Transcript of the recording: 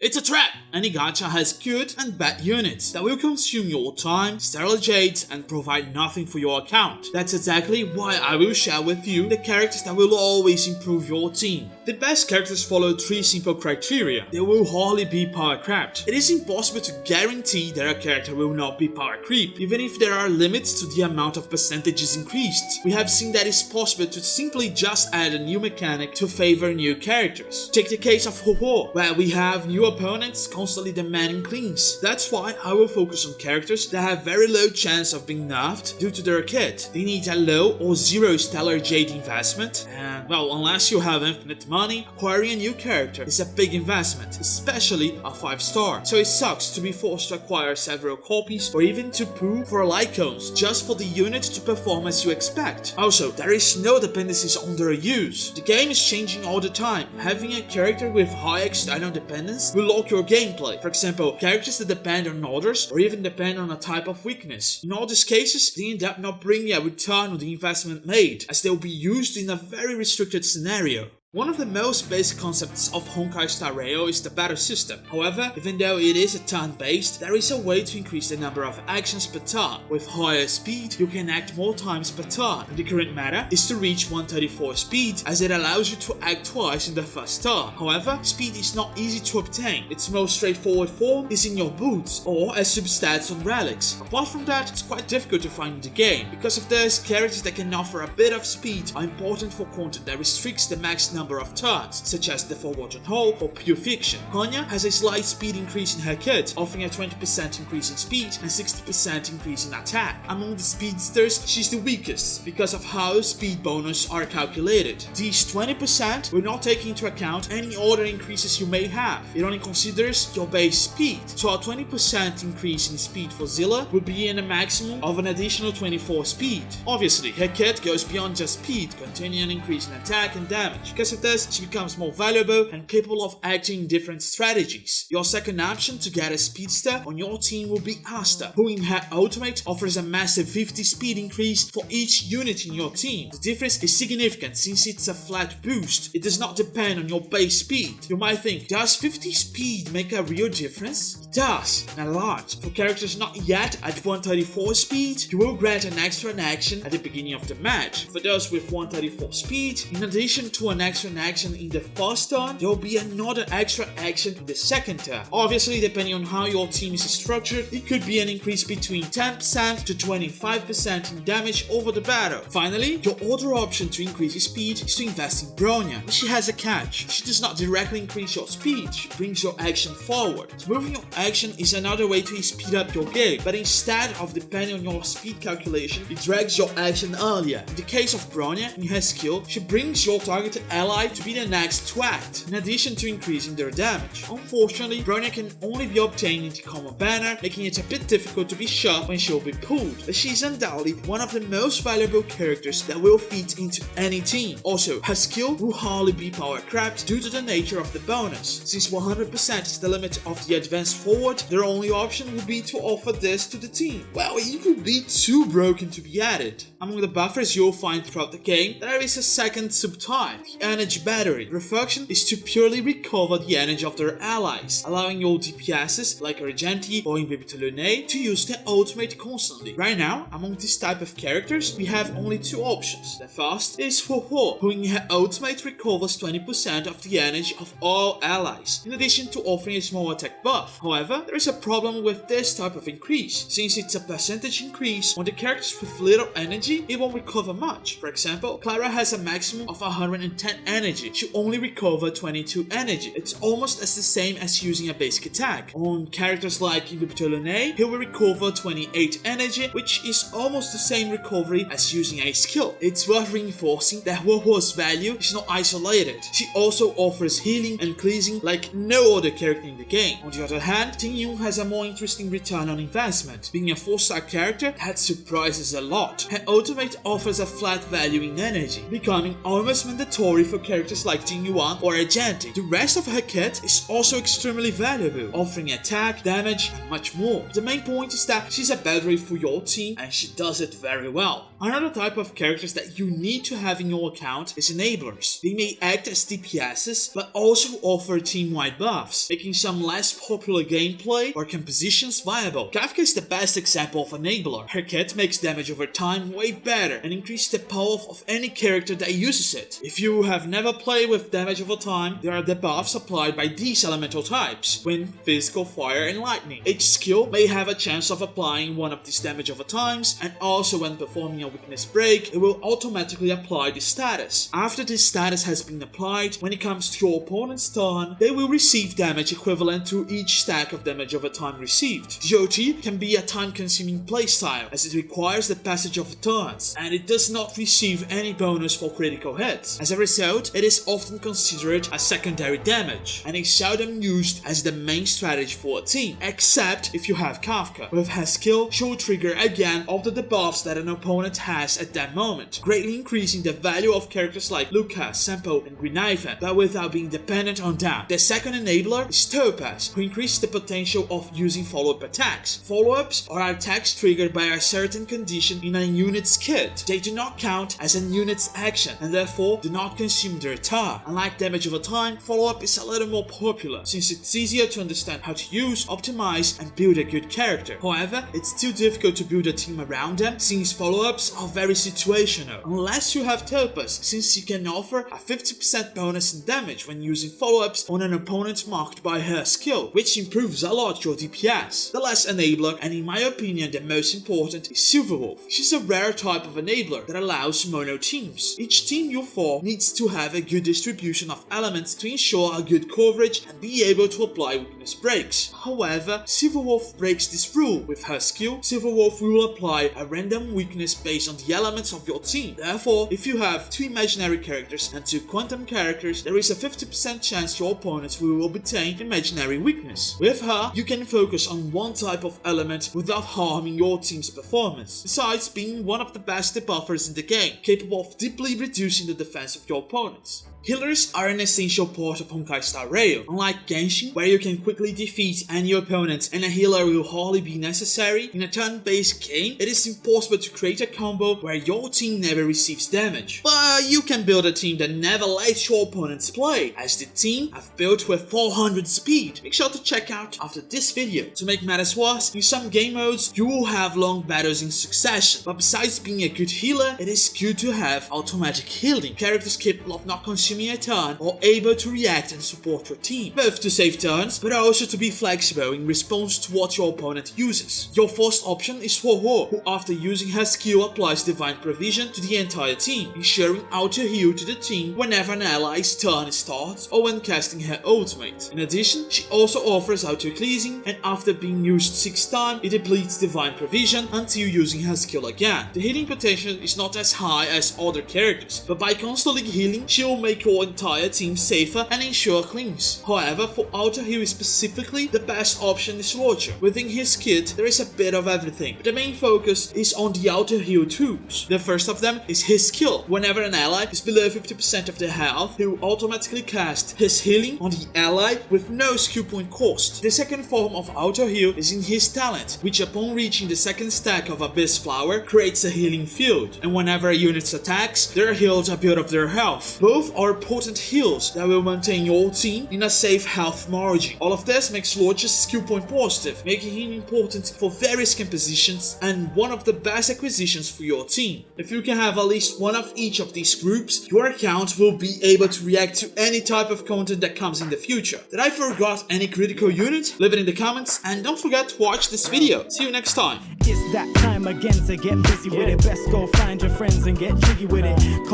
It's a trap! Any gacha has good and bad units that will consume your time, steal jades, and provide nothing for your account. That's exactly why I will share with you the characters that will always improve your team. The best characters follow 3 simple criteria. They will hardly be power crept. It is impossible to guarantee that a character will not be power creep, even if there are limits to the amount of percentages increased. We have seen that it's possible to simply just add a new mechanic to favor new characters. Take the case of Ho-Ho, where we have new opponents constantly demanding cleans. That's why I will focus on characters that have very low chance of being nerfed due to their kit. They need a low or zero stellar jade investment, and well, unless you have infinite money, acquiring a new character is a big investment, especially a 5-star. So it sucks to be forced to acquire several copies or even to pull for icons just for the unit to perform as you expect. Also, there is no dependencies on their use. The game is changing all the time. Having a character with high external dependence will lock your gameplay. For example, characters that depend on others or even depend on a type of weakness. In all these cases, they end up not bringing a return on the investment made, as they will be used in a very restricted scenario. One of the most basic concepts of Honkai Star Rail is the battle system. However, even though it is a turn-based, there is a way to increase the number of actions per turn. With higher speed, you can act more times per turn. The current meta is to reach 134 speed, as it allows you to act twice in the first turn. However, speed is not easy to obtain. Its most straightforward form is in your boots, or as substats on relics. Apart from that, it's quite difficult to find in the game. Because of this, characters that can offer a bit of speed are important for content that restricts the max number of turns, such as the Forgotten Hole or Pure Fiction. Hanya has a slight speed increase in her kit, offering a 20% increase in speed and 60% increase in attack. Among the speedsters, she's the weakest because of how speed bonus are calculated. These 20% will not take into account any other increases you may have. It only considers your base speed. So a 20% increase in speed for Zilla would be in a maximum of an additional 24 speed. Obviously, her kit goes beyond just speed, containing an increase in attack and damage. Because of this, she becomes more valuable and capable of acting in different strategies. Your second option to get a speedster on your team will be Asta, who in her ultimate offers a massive 50 speed increase for each unit in your team. The difference is significant since it's a flat boost. It does not depend on your base speed. You might think, does 50 speed make a real difference? It does, and a lot. For characters not yet at 134 speed, you will grant an extra action at the beginning of the match. For those with 134 speed, in addition to an extra action in the first turn, there will be another extra action in the second turn. Obviously, depending on how your team is structured, it could be an increase between 10% to 25% in damage over the battle. Finally, your other option to increase your speed is to invest in Bronya, but she has a catch. She does not directly increase your speed, she brings your action forward. Moving your action is another way to speed up your game, but instead of depending on your speed calculation, it drags your action earlier. In the case of Bronya, in her skill, she brings your targeted ally to be the next to act, in addition to increasing their damage. Unfortunately, Bronya can only be obtained in the common banner, making it a bit difficult to be sure when she will be pulled, but she is undoubtedly one of the most valuable characters that will fit into any team. Also, her skill will hardly be power crept due to the nature of the bonus. Since 100% is the limit of the advance forward, their only option would be to offer this to the team. Well, it would be too broken to be added. Among the buffers you'll find throughout the game, there is a second subtype, the energy battery. The function is to purely recover the energy of their allies, allowing your DPSs like Regenti or Lune to use their ultimate constantly. Right now, among this type of characters, we have only 2 options. The first is Ho-Ho, who in her ultimate recovers 20% of the energy of all allies, in addition to offering a small attack buff. However, there is a problem with this type of increase. Since it's a percentage increase, on the characters with little energy, it won't recover much. For example, Clara has a maximum of 110 energy. She only recover 22 energy. It's almost as the same as using a basic attack. On characters like Lune, he will recover 28 energy, which is almost the same recovery as using a skill. It's worth reinforcing that Ho-Ho's value is not isolated. She also offers healing and cleansing like no other character in the game. On the other hand, hand, Ting Yun has a more interesting return on investment. Being a 4-star character, that surprises a lot. Her ultimate offers a flat value in energy, becoming almost mandatory for characters like Jing Yuan or Agenti. The rest of her kit is also extremely valuable, offering attack, damage, and much more. The main point is that she's a battery for your team and she does it very well. Another type of characters that you need to have in your account is enablers. They may act as DPSs, but also offer team-wide buffs, making some less popular gameplay or compositions viable. Kafka is the best example of enabler. Her kit makes damage over time way better and increases the power of any character that uses it. If you have never played with damage over time, there are debuffs applied by these elemental types: wind, physical, fire, and lightning. Each skill may have a chance of applying one of these damage over times, and also when performing a weakness break, it will automatically apply the status. After this status has been applied, when it comes to your opponent's turn, they will receive damage equivalent to each stack of damage over time received. The OT can be a time-consuming playstyle, as it requires the passage of turns, and it does not receive any bonus for critical hits. As a result, it is often considered a secondary damage, and is seldom used as the main strategy for a team, except if you have Kafka. With her skill, she will trigger again all the debuffs that an opponent has at that moment, greatly increasing the value of characters like Lucas, Sampo, and Greenhaven, but without being dependent on them. The second enabler is Topaz, who increases the potential of using follow-up attacks. Follow-ups are attacks triggered by a certain condition in a unit's kit. They do not count as a unit's action, and therefore do not consume their turn. Unlike damage over time, follow-up is a little more popular, since it's easier to understand how to use, optimize, and build a good character. However, it's still difficult to build a team around them, since follow-ups are very situational, unless you have Topaz, since you can offer a 50% bonus in damage when using follow-ups on an opponent marked by her skill, which improves a lot your DPS. The last enabler, and in my opinion the most important, is Silverwolf. She's a rare type of enabler that allows mono teams. Each team you form needs to have a good distribution of elements to ensure a good coverage and be able to apply weakness breaks. However, Silverwolf breaks this rule. With her skill, Silverwolf will apply a random weakness based on the elements of your team. Therefore, if you have 2 imaginary characters and 2 quantum characters, there is a 50% chance your opponents will obtain imaginary weakness. With her, you can focus on one type of element without harming your team's performance, besides being one of the best debuffers in the game, capable of deeply reducing the defense of your opponents. Healers are an essential part of Honkai Star Rail. Unlike Genshin, where you can quickly defeat any opponent and a healer will hardly be necessary, in a turn-based game, it is impossible to create a combo where your team never receives damage. But you can build a team that never lets your opponents play, as the team I've built with 400 speed. Make sure to check out after this video. To make matters worse, in some game modes, you will have long battles in succession, but besides being a good healer, it is good to have automatic healing. Characters capable of not consuming a turn or able to react and support your team, both to save turns but also to be flexible in response to what your opponent uses. Your first option is Ho-Ho, who after using her skill applies Divine Provision to the entire team, ensuring auto heal to the team whenever an ally's turn starts or when casting her ultimate. In addition, she also offers auto cleansing, and after being used 6 times, it depletes Divine Provision until using her skill again. The healing potential is not as high as other characters, but by constantly healing, she will make your entire team safer and ensure cleans. However, for auto heal specifically, the best option is Roger. Within his kit, there is a bit of everything, but the main focus is on the auto heal tools. The first of them is his skill. Whenever an ally is below 50% of their health, he will automatically cast his healing on the ally with no skill point cost. The second form of auto heal is in his talent, which upon reaching the second stack of Abyss Flower creates a healing field, and whenever a unit attacks, their heals are built of their health. Both are potent heals that will maintain your team in a safe health margin. All of this makes Lodge's skill point positive, making him important for various compositions and one of the best acquisitions for your team. If you can have at least one of each of these groups, your account will be able to react to any type of content that comes in the future. Did I forgot any critical unit? Leave it in the comments and don't forget to watch this video. See you next time. It's that time again to get busy with it. Best go find your friends and get jiggy with it.